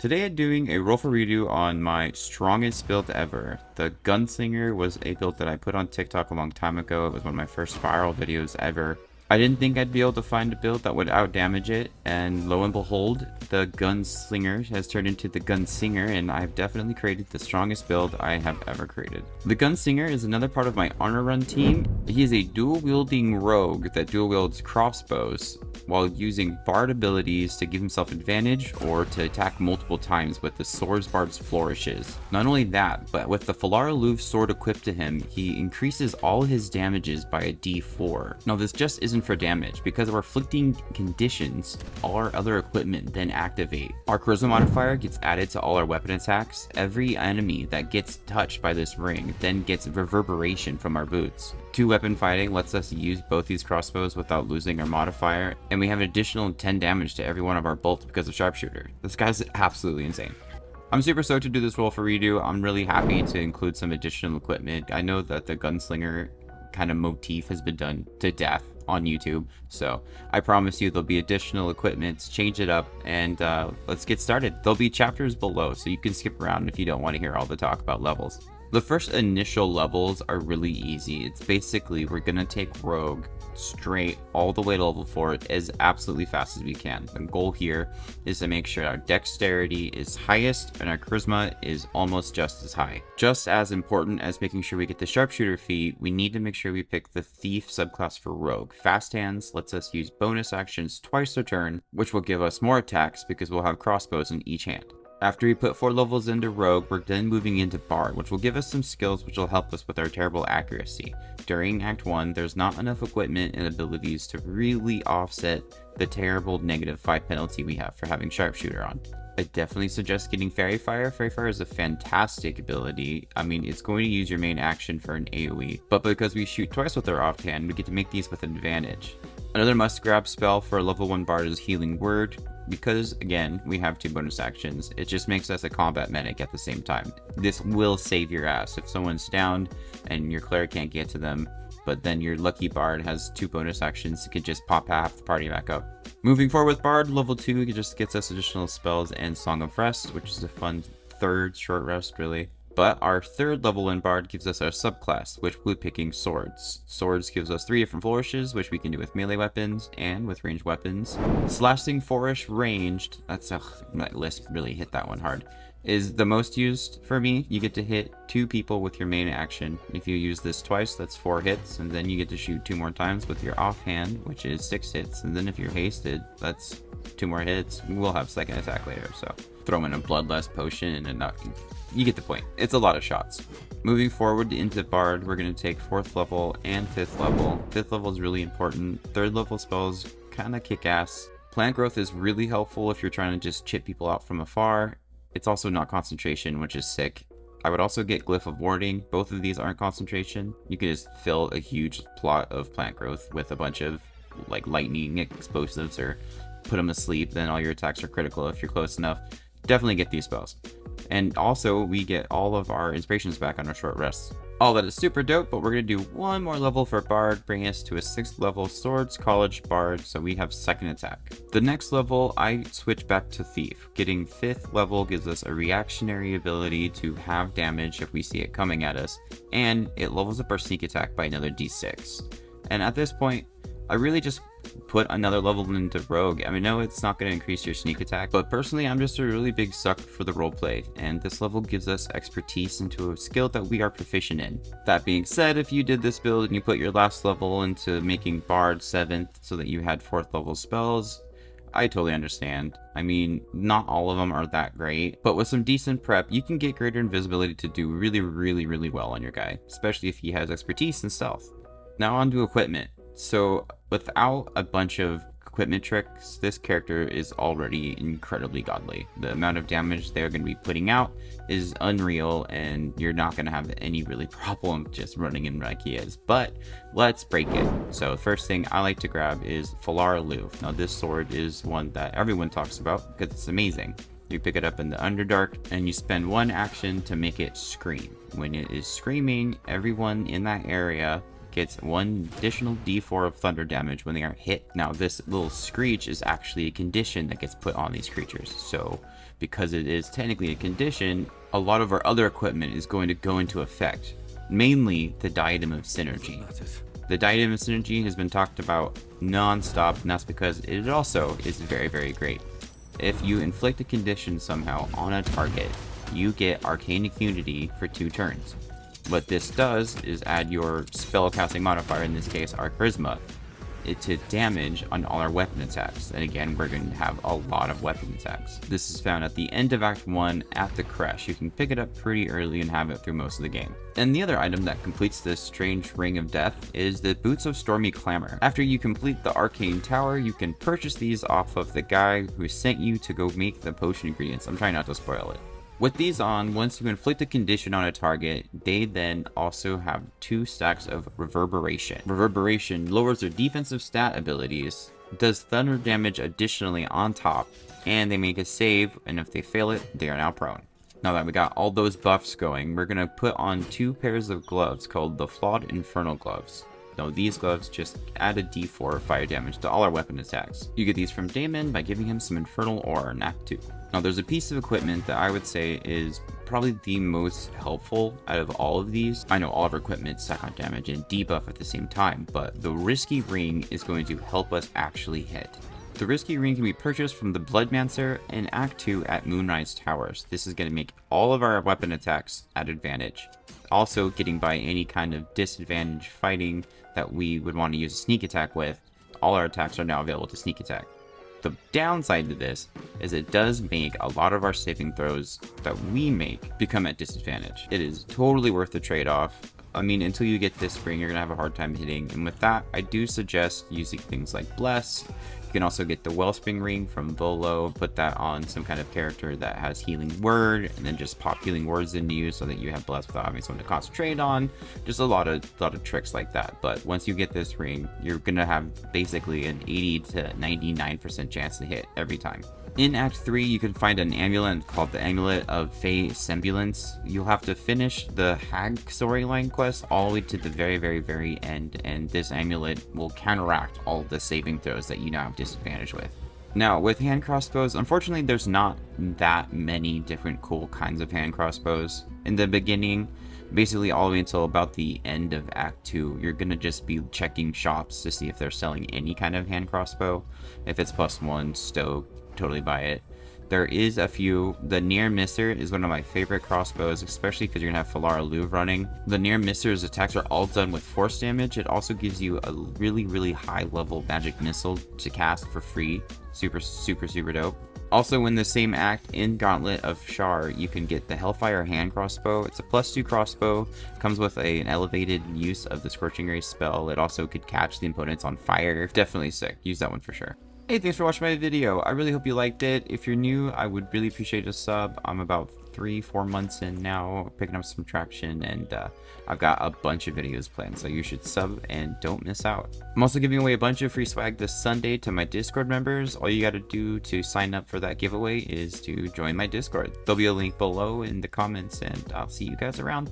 Today I'm doing a roll for redo on my strongest build ever. The Gunslinger was a build that I put on TikTok a long time ago. It was one of my first viral videos ever. I didn't think I'd be able to find a build that would outdamage it, and lo and behold, the Gunslinger has turned into the GunSinger, and I've definitely created the strongest build I have ever created. The GunSinger is another part of my honor run team. He is a dual-wielding rogue that dual-wields crossbows while using bard abilities to give himself advantage or to attack multiple times with the Swords Bard's flourishes. Not only that, but with the Falar Aloof sword equipped to him, he increases all his damages by a d4. Now this just isn't for damage. Because of our afflicting conditions, all our other equipment then activate. Our charisma modifier gets added to all our weapon attacks. Every enemy that gets touched by this ring then gets reverberation from our boots. 2-weapon fighting lets us use both these crossbows without losing our modifier, and we have an additional 10 damage to every one of our bolts because of sharpshooter. This guy's absolutely insane. I'm super stoked to do this roll for redo. I'm really happy to include some additional equipment. I know that the Gunslinger kind of motif has been done to death on YouTube, so I promise you there'll be additional equipment to change it up, and let's get started. There'll be chapters below, so you can skip around if you don't want to hear all the talk about levels. The first initial levels are really easy. It's basically we're gonna take Rogue straight all the way to level 4 as absolutely fast as we can. The goal here is to make sure our dexterity is highest and our charisma is almost just as high. Just as important as making sure we get the sharpshooter feat, we need to make sure we pick the thief subclass for Rogue. Fast hands lets us use bonus actions twice a turn, which will give us more attacks because we'll have crossbows in each hand. After we put 4 levels into Rogue, we're then moving into Bard, which will give us some skills which will help us with our terrible accuracy. During Act 1, there's not enough equipment and abilities to really offset the terrible -5 penalty we have for having Sharpshooter on. I definitely suggest getting Fairy Fire. Fairy Fire is a fantastic ability. I mean, it's going to use your main action for an AoE, but because we shoot twice with our offhand, we get to make these with advantage. Another must-grab spell for a level 1 Bard is Healing Word. Because, again, we have 2 bonus actions, it just makes us a combat medic at the same time. This will save your ass. If someone's down and your cleric can't get to them, but then your lucky bard has 2 bonus actions, it could just pop half the party back up. Moving forward with Bard, level 2, it just gets us additional spells and Song of Rest, which is a fun third short rest, really. But our 3rd level in Bard gives us our subclass, which will be picking Swords. Swords gives us 3 different flourishes, which we can do with melee weapons and with ranged weapons. Slashing Flourish ranged, my list really hit that one hard, is the most used for me. You get to hit 2 people with your main action. If you use this twice, that's 4 hits, and then you get to shoot 2 more times with your offhand, which is 6 hits, and then if you're hasted, that's 2 more hits. We'll have second attack later, so throw in a Bloodlust potion and you get the point. It's a lot of shots. Moving forward into Bard, we're going to take 4th level and 5th level. 5th level is really important. 3rd level spells kind of kick ass. Plant Growth is really helpful if you're trying to just chip people out from afar. It's also not concentration, which is sick. I would also get Glyph of Warding. Both of these aren't concentration. You can just fill a huge plot of Plant Growth with a bunch of like lightning explosives or put them asleep, then all your attacks are critical if you're close enough. Definitely get these spells. And also, we get all of our inspirations back on our short rests. All that is super dope, but we're going to do 1 more level for Bard, bringing us to a 6th level Swords College Bard, so we have second attack. The next level, I switch back to Thief. Getting 5th level gives us a reactionary ability to have damage if we see it coming at us, and it levels up our sneak attack by another d6. And at this point, I really just put another level into Rogue. I mean, no, it's not going to increase your sneak attack, but personally, I'm just a really big sucker for the roleplay, and this level gives us expertise into a skill that we are proficient in. That being said, if you did this build and you put your last level into making Bard 7th so that you had 4th level spells, I totally understand. I mean, not all of them are that great, but with some decent prep, you can get greater invisibility to do really well on your guy, especially if he has expertise and stealth. Now on to equipment. So without a bunch of equipment tricks, this character is already incredibly godly. The amount of damage they're going to be putting out is unreal, and you're not going to have any really problem just running in like he is. But let's break it. So the first thing I like to grab is Falar Aloof. Now this sword is one that everyone talks about because it's amazing. You pick it up in the Underdark and you spend 1 action to make it scream. When it is screaming, everyone in that area gets 1 additional d4 of thunder damage when they are hit. Now this little screech is actually a condition that gets put on these creatures. So because it is technically a condition, a lot of our other equipment is going to go into effect, mainly the Diadem of Synergy. The Diadem of Synergy has been talked about non-stop, and that's because it also is very, very great. If you inflict a condition somehow on a target, you get Arcane Immunity for 2 turns. What this does is add your spellcasting modifier, in this case our Charisma, to damage on all our weapon attacks. And again, we're going to have a lot of weapon attacks. This is found at the end of Act 1 at the Crash. You can pick it up pretty early and have it through most of the game. And the other item that completes this strange Ring of Death is the Boots of Stormy Clamor. After you complete the Arcane Tower, you can purchase these off of the guy who sent you to go make the potion ingredients. I'm trying not to spoil it. With these on, once you inflict a condition on a target, they then also have 2 stacks of Reverberation. Reverberation lowers their defensive stat abilities, does thunder damage additionally on top, and they make a save, and if they fail it, they are now prone. Now that we got all those buffs going, we're going to put on 2 pairs of gloves called the Flawed Infernal Gloves. Now these gloves just add a d4 fire damage to all our weapon attacks. You get these from Damon by giving him some Infernal Ore in Act 2. Now there's a piece of equipment that I would say is probably the most helpful out of all of these. I know all of our equipment stack on damage and debuff at the same time, but the Risky Ring is going to help us actually hit. The Risky Ring can be purchased from the Bloodmancer in Act 2 at Moonrise Towers. This is going to make all of our weapon attacks at advantage. Also, getting by any kind of disadvantage fighting that we would want to use a sneak attack with, all our attacks are now available to sneak attack. The downside to this is it does make a lot of our saving throws that we make become at disadvantage. It is totally worth the trade-off. I mean, until you get this ring, you're going to have a hard time hitting. And with that, I do suggest using things like Bless. You can also get the Wellspring Ring from Volo, put that on some kind of character that has Healing Word, and then just pop Healing Words into you so that you have Bless without having someone to concentrate on. Just a lot of tricks like that. But once you get this ring, you're going to have basically an 80 to 99% chance to hit every time. In Act 3, you can find an amulet called the Amulet of Fey Semblance. You'll have to finish the Hag storyline quest all the way to the very, very, very end, and this amulet will counteract all the saving throws that you now have disadvantage with. Now, with hand crossbows, unfortunately, there's not that many different cool kinds of hand crossbows. In the beginning, basically all the way until about the end of Act 2, you're going to just be checking shops to see if they're selling any kind of hand crossbow. If it's +1, stoke, totally buy it. There is a few. The Near Misser is one of my favorite crossbows, especially because you're gonna have Falara Louvre running. The Near Misser's attacks are all done with force damage. It also gives you a really, really high level magic missile to cast for free. Super, super, super dope. Also, in the same act, in Gauntlet of Shar, you can get the Hellfire hand crossbow. It's a +2 crossbow. Comes with an elevated use of the Scorching Ray spell. It also could catch the opponents on fire. Definitely sick. Use that one for sure. Hey, thanks for watching my video. I really hope you liked it. If you're new, I would really appreciate a sub. I'm about 3-4 months in now, picking up some traction, and I've got a bunch of videos planned, so you should sub and don't miss out. I'm also giving away a bunch of free swag this Sunday to my Discord members. All you got to do to sign up for that giveaway is to join my Discord. There'll be a link below in the comments, and I'll see you guys around.